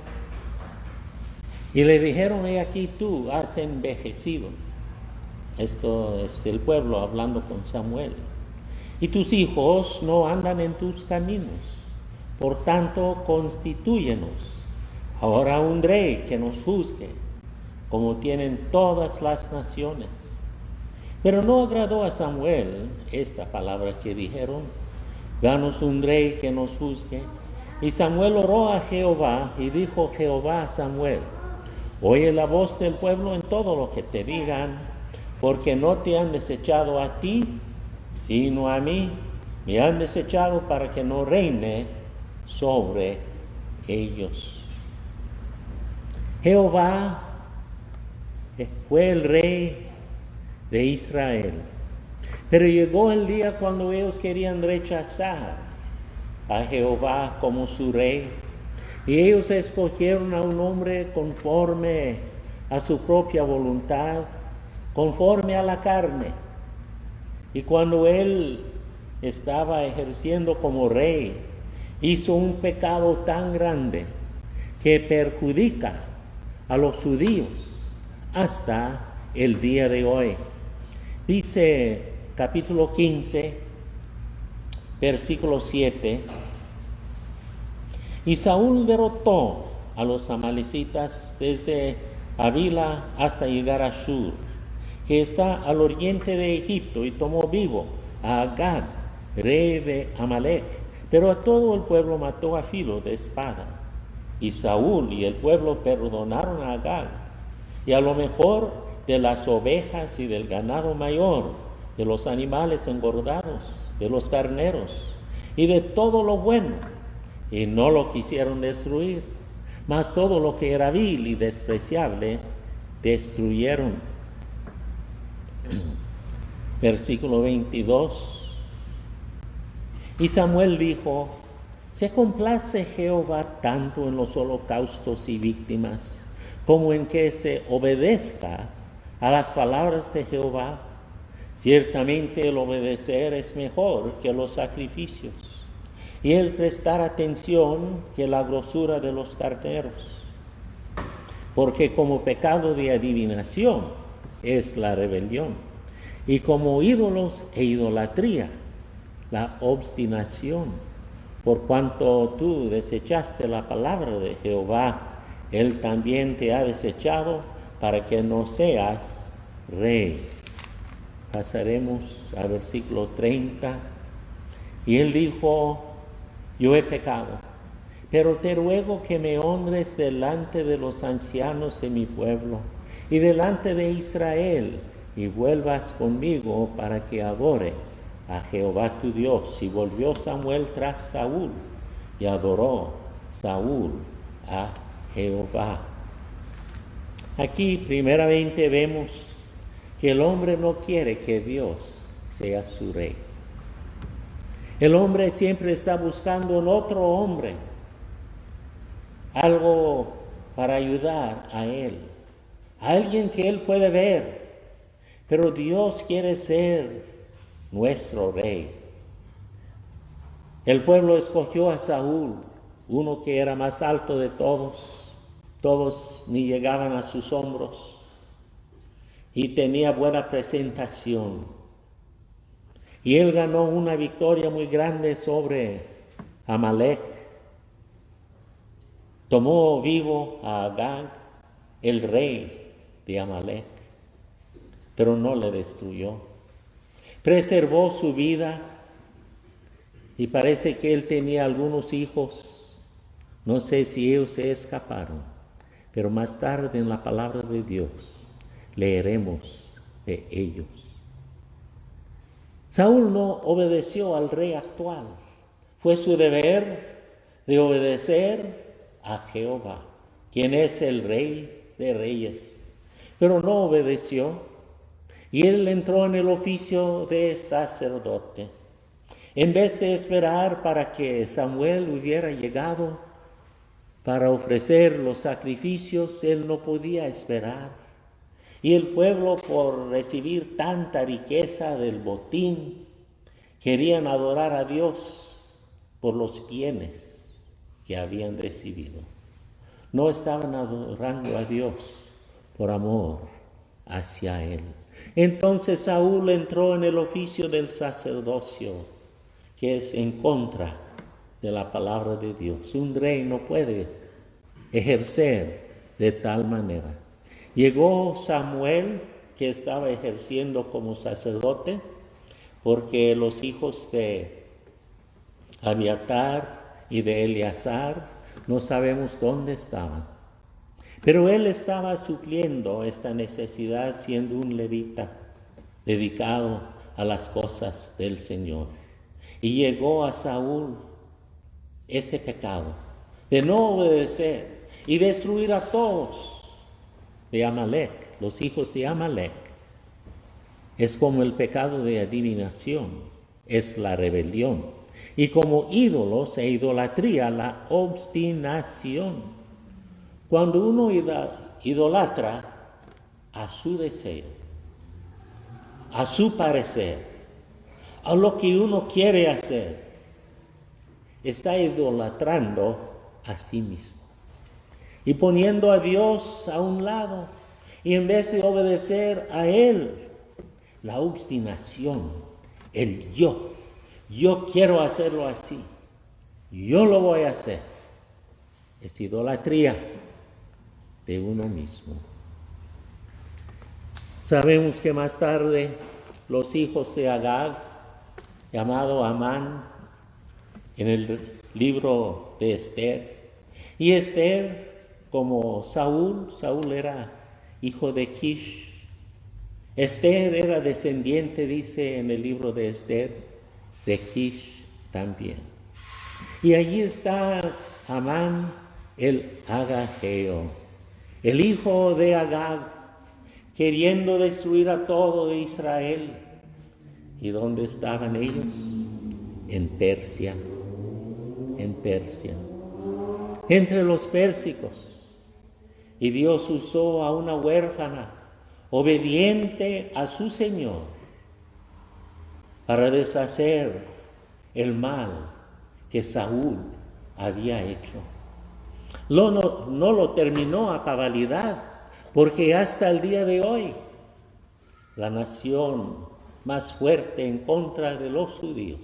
Y le dijeron: he aquí tú has envejecido. Esto es el pueblo hablando con Samuel. Y tus hijos no andan en tus caminos. Por tanto, constitúyenos ahora un rey que nos juzgue, como tienen todas las naciones. Pero no agradó a Samuel esta palabra que dijeron: danos un rey que nos juzgue. Y Samuel oró a Jehová, y dijo Jehová a Samuel: oye la voz del pueblo en todo lo que te digan, porque no te han desechado a ti, sino a mí. Me han desechado para que no reine sobre ellos. Jehová fue el rey de Israel. Pero llegó el día cuando ellos querían rechazar a Jehová como su rey. Y ellos escogieron a un hombre conforme a su propia voluntad, conforme a la carne. Y cuando él estaba ejerciendo como rey, hizo un pecado tan grande que perjudica a los judíos hasta el día de hoy. Dice capítulo 15, versículo 7. Y Saúl derrotó a los amalecitas desde Havila hasta llegar a Shur, que está al oriente de Egipto, y tomó vivo a Agag, rey de Amalec. Pero a todo el pueblo mató a filo de espada. Y Saúl y el pueblo perdonaron a Agag, y a lo mejor de las ovejas y del ganado mayor, de los animales engordados, de los carneros y de todo lo bueno, y no lo quisieron destruir, mas todo lo que era vil y despreciable destruyeron. Versículo 22. Y Samuel dijo: ¿se complace Jehová tanto en los holocaustos y víctimas, como en que se obedezca a las palabras de Jehová? Ciertamente el obedecer es mejor que los sacrificios, y el prestar atención que la grosura de los carneros. Porque como pecado de adivinación es la rebelión, y como ídolos e idolatría la obstinación. Por cuanto tú desechaste la palabra de Jehová, Él también te ha desechado para que no seas rey. Pasaremos al versículo 30. Y él dijo: yo he pecado, pero te ruego que me honres delante de los ancianos de mi pueblo y delante de Israel, y vuelvas conmigo para que adore a Jehová tu Dios. Y volvió Samuel tras Saúl, y adoró Saúl a Jehová. Aquí primeramente vemos que el hombre no quiere que Dios sea su rey. El hombre siempre está buscando en otro hombre algo para ayudar a él, alguien que él puede ver. Pero Dios quiere ser nuestro rey. El pueblo escogió a Saúl, uno que era más alto de todos ni llegaban a sus hombros, y tenía buena presentación. Y él ganó una victoria muy grande sobre Amalec. tomó vivo a Agag, el rey de Amalek, pero no le destruyó. Preservó su vida y parece que él tenía algunos hijos. No sé si ellos se escaparon, pero más tarde en la palabra de Dios leeremos de ellos. Saúl no obedeció al rey actual. Fue su deber de obedecer a Jehová, quien es el rey de reyes. Pero no obedeció y él entró en el oficio de sacerdote. En vez de esperar para que Samuel hubiera llegado para ofrecer los sacrificios, él no podía esperar. Y el pueblo, por recibir tanta riqueza del botín, querían adorar a Dios por los bienes que habían recibido. No estaban adorando a Dios por amor hacia Él. Entonces Saúl entró en el oficio del sacerdocio, que es en contra de la palabra de Dios. Un rey no puede ejercer de tal manera. Llegó Samuel, que estaba ejerciendo como sacerdote, porque los hijos de Abiatar y de Eleazar no sabemos dónde estaban. Pero él estaba supliendo esta necesidad siendo un levita dedicado a las cosas del Señor. Y llegó a Saúl este pecado de no obedecer y destruir a todos de Amalek, los hijos de Amalek. Es como el pecado de adivinación, es la rebelión. Y como ídolos e idolatría, la obstinación. Cuando uno idolatra a su deseo, a su parecer, a lo que uno quiere hacer, está idolatrando a sí mismo y poniendo a Dios a un lado, y en vez de obedecer a Él, la obstinación, el yo quiero hacerlo así, yo lo voy a hacer, es idolatría de uno mismo. Sabemos que más tarde los hijos de Agag, llamado Amán, en el libro de Esther, y Esther, como Saúl era hijo de Kish. Esther era descendiente, dice en el libro de Esther, de Kish también. Y allí está Amán el Agageo, el hijo de Agag, queriendo destruir a todo de Israel. ¿Y dónde estaban ellos? En Persia, entre los pérsicos. Y Dios usó a una huérfana obediente a su Señor para deshacer el mal que Saúl había hecho. No lo terminó a cabalidad, porque hasta el día de hoy la nación más fuerte en contra de los judíos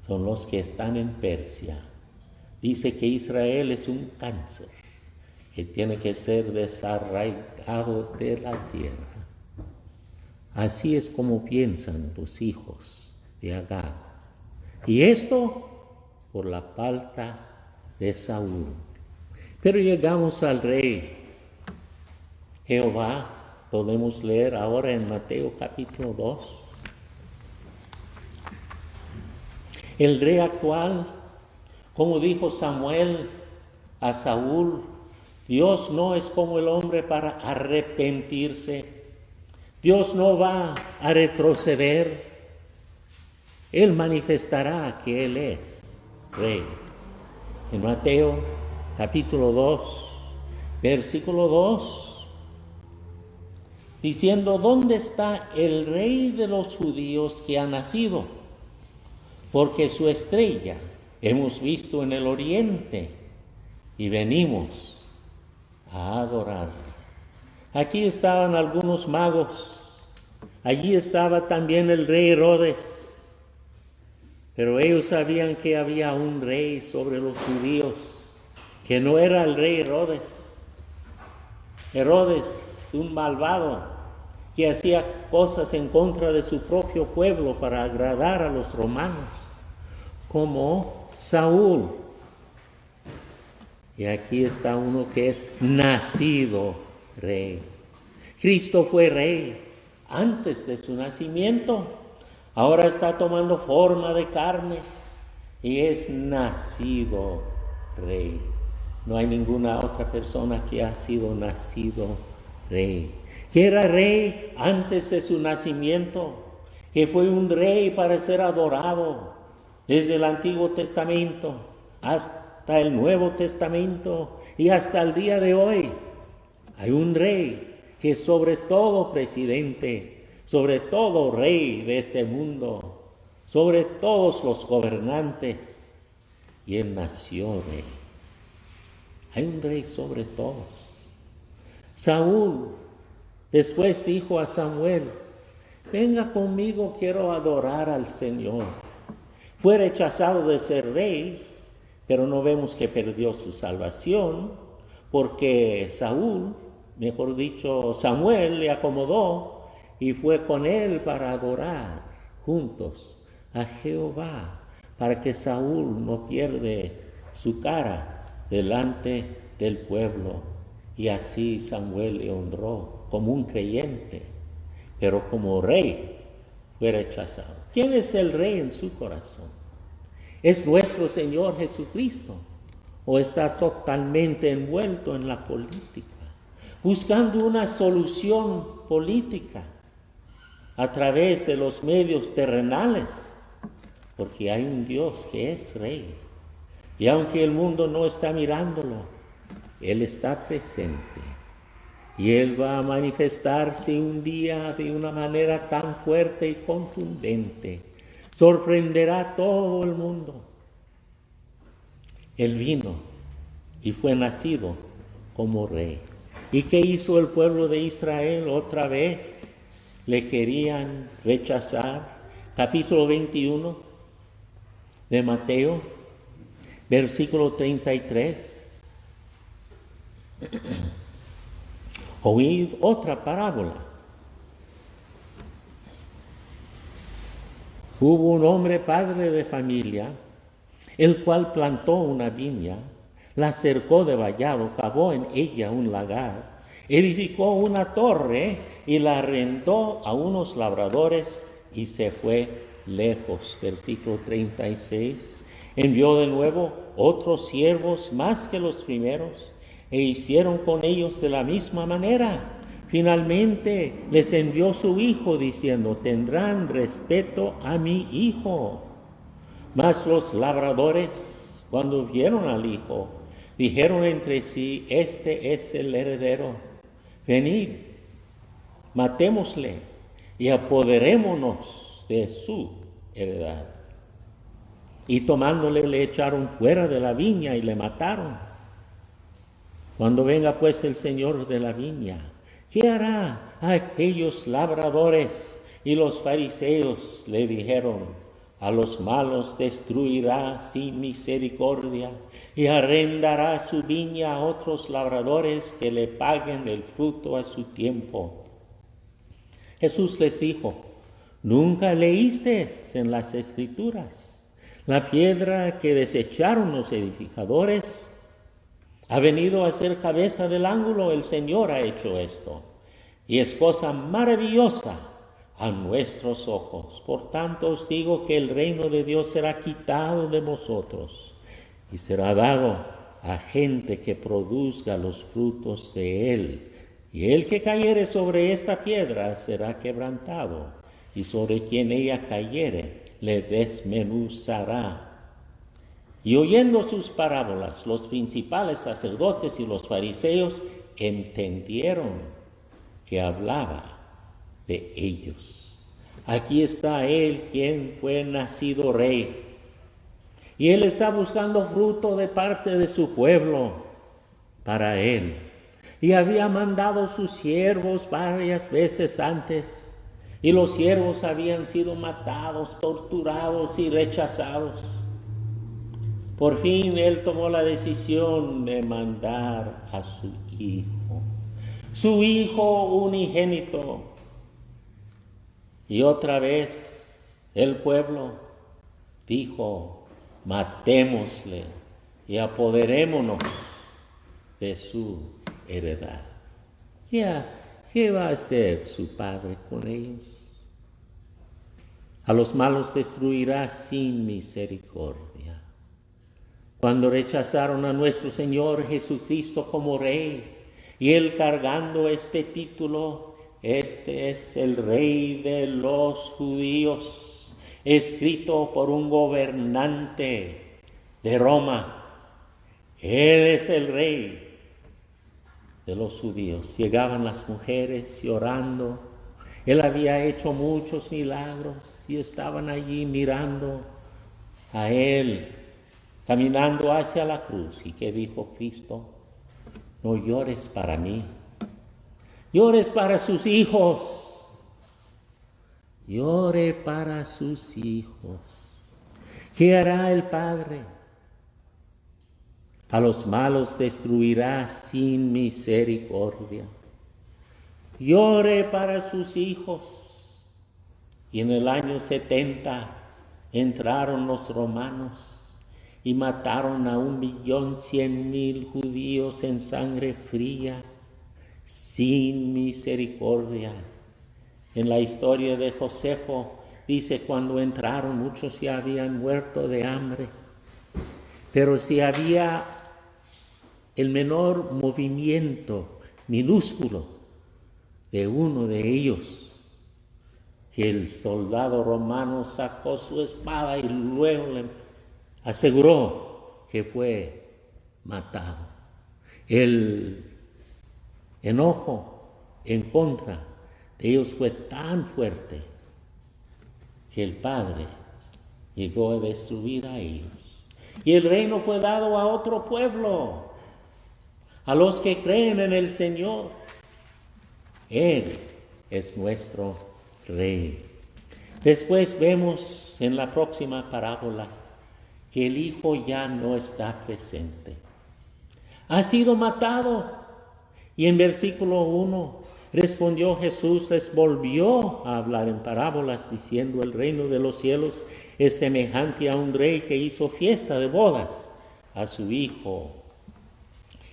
son los que están en Persia. Dice que Israel es un cáncer que tiene que ser desarraigado de la tierra. Así es como piensan los hijos de Agag. Y esto por la falta de Saúl. Pero llegamos al rey Jehová. Podemos leer ahora en Mateo capítulo 2. El rey actual, como dijo Samuel a Saúl, Dios no es como el hombre para arrepentirse. Dios no va a retroceder. Él manifestará que Él es rey. En Mateo capítulo 2, versículo 2, diciendo: ¿dónde está el rey de los judíos que ha nacido? Porque su estrella hemos visto en el oriente y venimos a adorar. Aquí estaban algunos magos, allí estaba también el rey Herodes, pero ellos sabían que había un rey sobre los judíos que no era el rey Herodes. Herodes, un malvado, que hacía cosas en contra de su propio pueblo para agradar a los romanos, como Saúl. Y aquí está uno que es nacido rey. Cristo fue rey antes de su nacimiento. Ahora está tomando forma de carne y es nacido rey. No hay ninguna otra persona que ha sido nacido rey. Que era rey antes de su nacimiento, que fue un rey para ser adorado desde el Antiguo Testamento hasta el Nuevo Testamento y hasta el día de hoy. Hay un rey que es sobre todo presidente, sobre todo rey de este mundo, sobre todos los gobernantes, y él nació rey. Hay un rey sobre todos. Saúl después dijo a Samuel: venga conmigo, quiero adorar al Señor. Fue rechazado de ser rey, pero no vemos que perdió su salvación, porque Samuel le acomodó y fue con él para adorar juntos a Jehová, para que Saúl no pierde su cara delante del pueblo. Y así Samuel le honró como un creyente, pero como rey fue rechazado. ¿Quién es el rey en su corazón? ¿Es nuestro Señor Jesucristo? ¿O está totalmente envuelto en la política, buscando una solución política a través de los medios terrenales? Porque hay un Dios que es rey. Y aunque el mundo no está mirándolo, Él está presente. Y Él va a manifestarse un día de una manera tan fuerte y contundente. Sorprenderá a todo el mundo. Él vino y fue nacido como rey. ¿Y qué hizo el pueblo de Israel? Otra vez le querían rechazar. Capítulo 21 de Mateo, versículo 33. Oíd otra parábola. Hubo un hombre padre de familia, el cual plantó una viña, la cercó de vallado, cavó en ella un lagar, edificó una torre y la arrendó a unos labradores y se fue lejos. Versículo 36. Envió de nuevo otros siervos más que los primeros e hicieron con ellos de la misma manera. Finalmente les envió su hijo diciendo: tendrán respeto a mi hijo. Mas los labradores, cuando vieron al hijo, dijeron entre sí: este es el heredero. Venid, matémosle y apoderémonos de su heredad. Y tomándole le echaron fuera de la viña y le mataron. Cuando venga pues el Señor de la viña, ¿qué hará a aquellos labradores? Y los fariseos le dijeron: a los malos destruirá sin misericordia y arrendará su viña a otros labradores que le paguen el fruto a su tiempo. Jesús les dijo: ¿nunca leísteis en las Escrituras? La piedra que desecharon los edificadores ha venido a ser cabeza del ángulo. El Señor ha hecho esto, y es cosa maravillosa a nuestros ojos. Por tanto os digo que el reino de Dios será quitado de vosotros y será dado a gente que produzca los frutos de él. Y el que cayere sobre esta piedra será quebrantado, y sobre quien ella cayere le desmenuzará. Y oyendo sus parábolas, los principales sacerdotes y los fariseos entendieron que hablaba de ellos. Aquí está él, quien fue nacido rey, y él está buscando fruto de parte de su pueblo para él, y había mandado sus siervos varias veces antes, y los siervos habían sido matados, torturados y rechazados. Por fin él tomó la decisión de mandar a su hijo unigénito. Y otra vez el pueblo dijo: matémosle y apoderémonos de su heredad. ¿Qué va a hacer su padre con ellos? A los malos destruirá sin misericordia. Cuando rechazaron a nuestro Señor Jesucristo como Rey, y Él cargando este título: este es el Rey de los judíos, escrito por un gobernante de Roma. Él es el Rey de los judíos. Llegaban las mujeres llorando. Él había hecho muchos milagros y estaban allí mirando a Él, caminando hacia la cruz. ¿Y qué dijo Cristo? No llores para mí, llores para sus hijos. Llore para sus hijos. ¿Qué hará el Padre? A los malos destruirá sin misericordia. Llore para sus hijos. Y en el año 70 entraron los romanos y mataron a 1.100.000 judíos en sangre fría, sin misericordia. En la historia de Josefo dice: cuando entraron muchos ya habían muerto de hambre, pero si había el menor movimiento minúsculo de uno de ellos, que el soldado romano sacó su espada y luego le aseguró que fue matado. El enojo en contra de ellos fue tan fuerte que el Padre llegó a destruir a ellos. Y el reino fue dado a otro pueblo, a los que creen en el Señor. Él es nuestro Rey. Después vemos en la próxima parábola que el Hijo ya no está presente. Ha sido matado. Y en versículo 1 respondió Jesús, les volvió a hablar en parábolas, diciendo: el reino de los cielos es semejante a un rey que hizo fiesta de bodas a su hijo.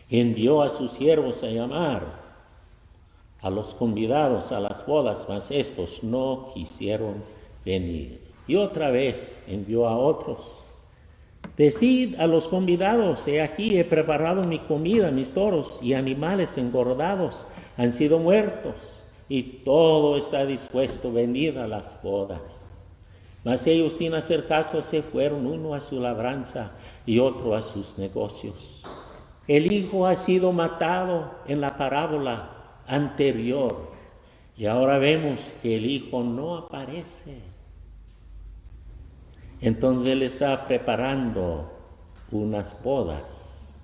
Envió a sus siervos a llamar a los convidados a las bodas, mas estos no quisieron venir. Y otra vez envió a otros: decid a los convidados: he aquí, he preparado mi comida, mis toros y animales engordados han sido muertos, y todo está dispuesto, venid a las bodas. Mas ellos, sin hacer caso, se fueron, uno a su labranza y otro a sus negocios. El hijo ha sido matado en la parábola anterior, y ahora vemos que el hijo no aparece. Entonces él está preparando unas bodas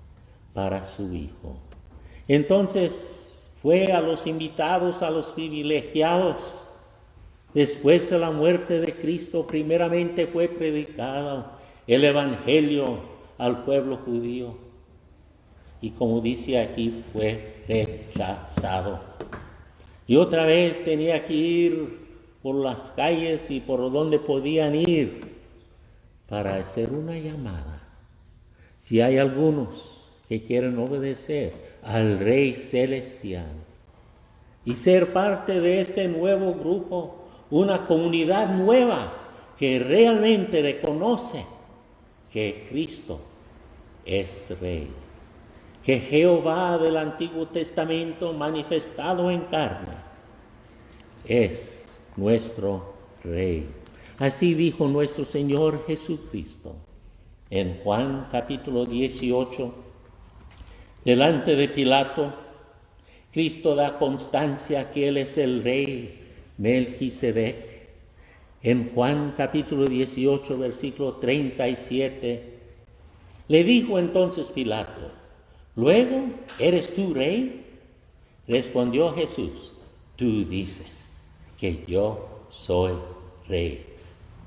para su hijo. Entonces fue a los invitados, a los privilegiados. Después de la muerte de Cristo, primeramente fue predicado el Evangelio al pueblo judío. Y como dice aquí, fue rechazado. Y otra vez tenía que ir por las calles y por donde podían ir para hacer una llamada. Si hay algunos que quieren obedecer al Rey Celestial y ser parte de este nuevo grupo, una comunidad nueva que realmente reconoce que Cristo es Rey, que Jehová del Antiguo Testamento manifestado en carne es nuestro Rey. Así dijo nuestro Señor Jesucristo en Juan capítulo 18. Delante de Pilato, Cristo da constancia que Él es el Rey Melquisedec. En Juan capítulo 18, versículo 37, le dijo entonces Pilato: ¿luego eres tú Rey? Respondió Jesús: tú dices que yo soy Rey.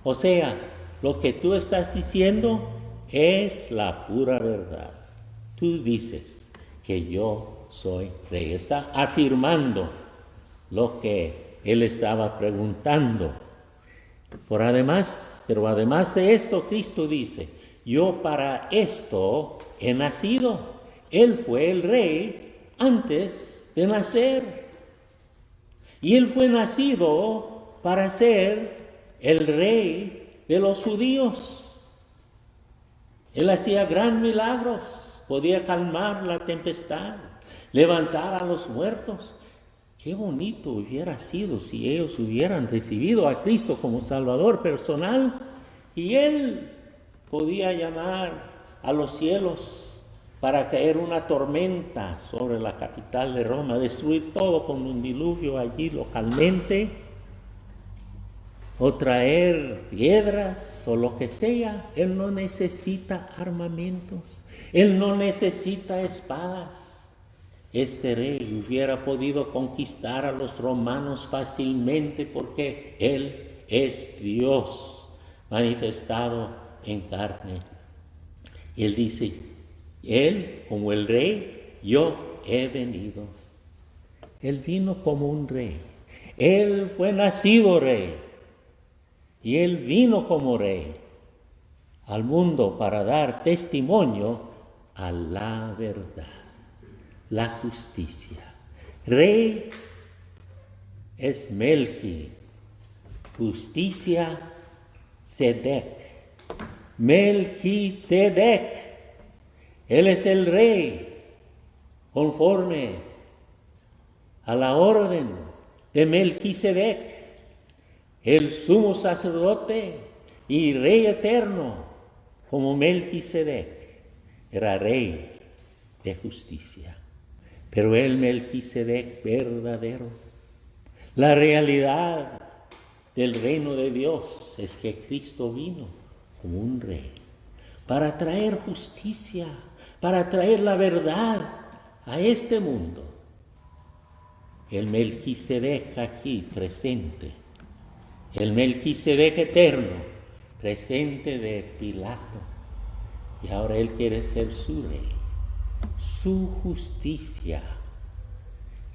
O sea, lo que tú estás diciendo es la pura verdad. Tú dices que yo soy rey. Está afirmando lo que él estaba preguntando. Pero además de esto, Cristo dice, yo para esto he nacido. Él fue el rey antes de nacer. Y él fue nacido para ser el rey de los judíos. Él hacía gran milagros, podía calmar la tempestad, levantar a los muertos. Qué bonito hubiera sido si ellos hubieran recibido a Cristo como Salvador personal y Él podía llamar a los cielos para caer una tormenta sobre la capital de Roma, destruir todo con un diluvio allí localmente, o traer piedras o lo que sea. Él no necesita armamentos, Él no necesita espadas. Este rey hubiera podido conquistar a los romanos fácilmente porque Él es Dios manifestado en carne. Y Él dice, Él como el rey, yo he venido. Él vino como un rey. Él fue nacido rey. Y Él vino como rey al mundo para dar testimonio a la verdad. La justicia. Rey es Melqui, justicia Sedec. Melquisedec, él es el rey conforme a la orden de Melquisedec, el sumo sacerdote y rey eterno, como Melquisedec era rey de justicia. Pero el Melquisedec verdadero, la realidad del reino de Dios es que Cristo vino como un rey para traer justicia, para traer la verdad a este mundo. El Melquisedec aquí presente, el Melquisedec eterno, presente de Pilato, y ahora él quiere ser su rey. Su justicia.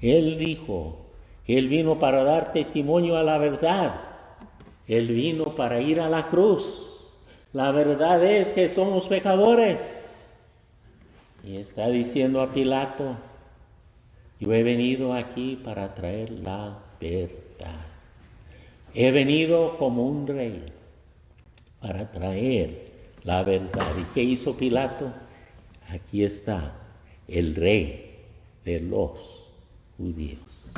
Él dijo que Él vino para dar testimonio a la verdad. Él vino para ir a la cruz. La verdad es que somos pecadores. Y está diciendo a Pilato, yo he venido aquí para traer la verdad. He venido como un rey para traer la verdad. ¿Y qué hizo Pilato? Aquí está el rey de los judíos.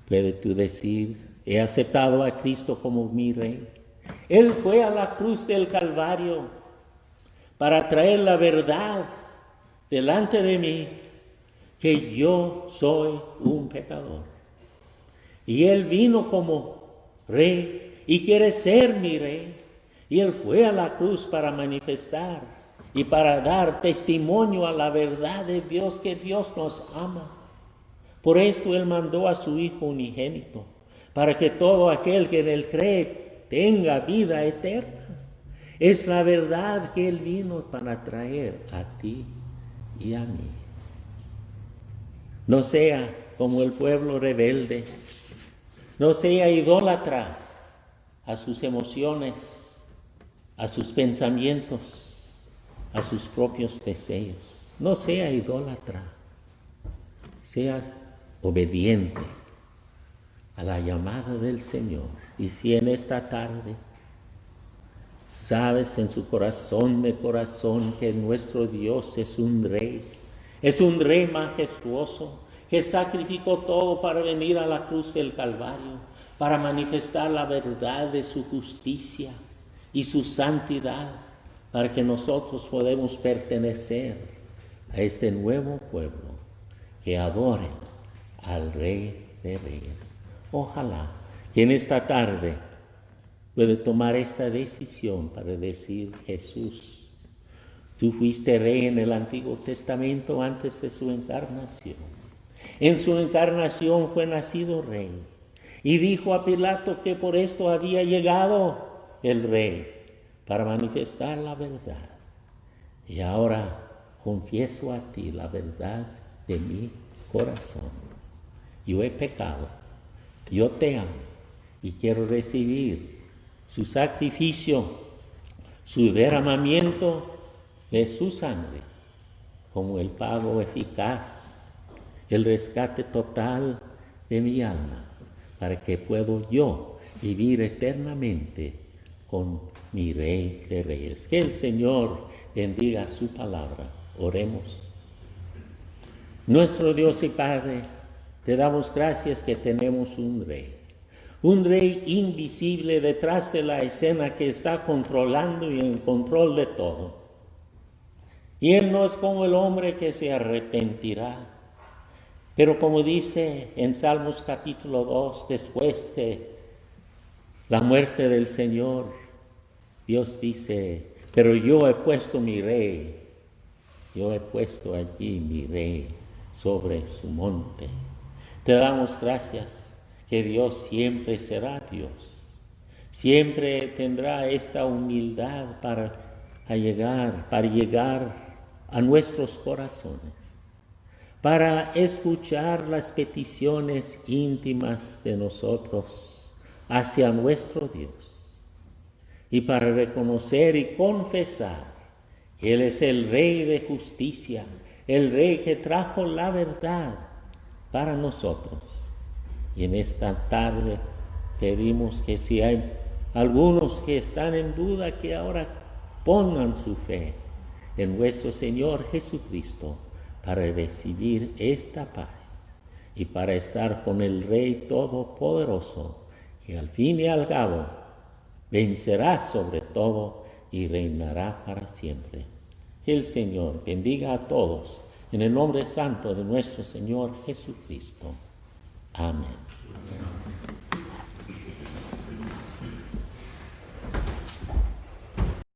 ¿Puedes tú decir, he aceptado a Cristo como mi rey? Él fue a la cruz del Calvario para traer la verdad delante de mí, que yo soy un pecador. Y Él vino como rey y quiere ser mi rey. Y Él fue a la cruz para manifestar y para dar testimonio a la verdad de Dios, que Dios nos ama. Por esto Él mandó a su Hijo unigénito, para que todo aquel que en Él cree tenga vida eterna. Es la verdad que Él vino para traer a ti y a mí. No sea como el pueblo rebelde, no sea idólatra a sus emociones, a sus pensamientos, a sus propios deseos. No sea idólatra, sea obediente a la llamada del Señor. Y si en esta tarde sabes en su corazón de corazón que nuestro Dios es un rey majestuoso, que sacrificó todo para venir a la cruz del Calvario, para manifestar la verdad de su justicia y su santidad, para que nosotros podamos pertenecer a este nuevo pueblo que adoren al Rey de Reyes. Ojalá que en esta tarde pueda tomar esta decisión para decir, Jesús, tú fuiste rey en el Antiguo Testamento antes de su encarnación. En su encarnación fue nacido rey y dijo a Pilato que por esto había llegado el rey, para manifestar la verdad. Y ahora confieso a ti la verdad de mi corazón. Yo he pecado, yo te amo y quiero recibir su sacrificio, su derramamiento de su sangre como el pago eficaz, el rescate total de mi alma, para que puedo yo vivir eternamente con mi Rey de Reyes. Que el Señor bendiga su palabra. Oremos. Nuestro Dios y Padre, te damos gracias que tenemos un Rey invisible detrás de la escena que está controlando y en control de todo. Y Él no es como el hombre que se arrepentirá, pero como dice en Salmos capítulo 2, después de la muerte del Señor, Dios dice, pero yo he puesto mi Rey, yo he puesto allí mi Rey sobre su monte. Te damos gracias que Dios siempre será Dios, siempre tendrá esta humildad para llegar a nuestros corazones, para escuchar las peticiones íntimas de nosotros hacia nuestro Dios y para reconocer y confesar que Él es el Rey de justicia, el Rey que trajo la verdad para nosotros. Y en esta tarde pedimos que si hay algunos que están en duda, que ahora pongan su fe en nuestro Señor Jesucristo para recibir esta paz y para estar con el Rey Todopoderoso, que al fin y al cabo vencerá sobre todo y reinará para siempre. Que el Señor bendiga a todos en el nombre santo de nuestro Señor Jesucristo. Amén.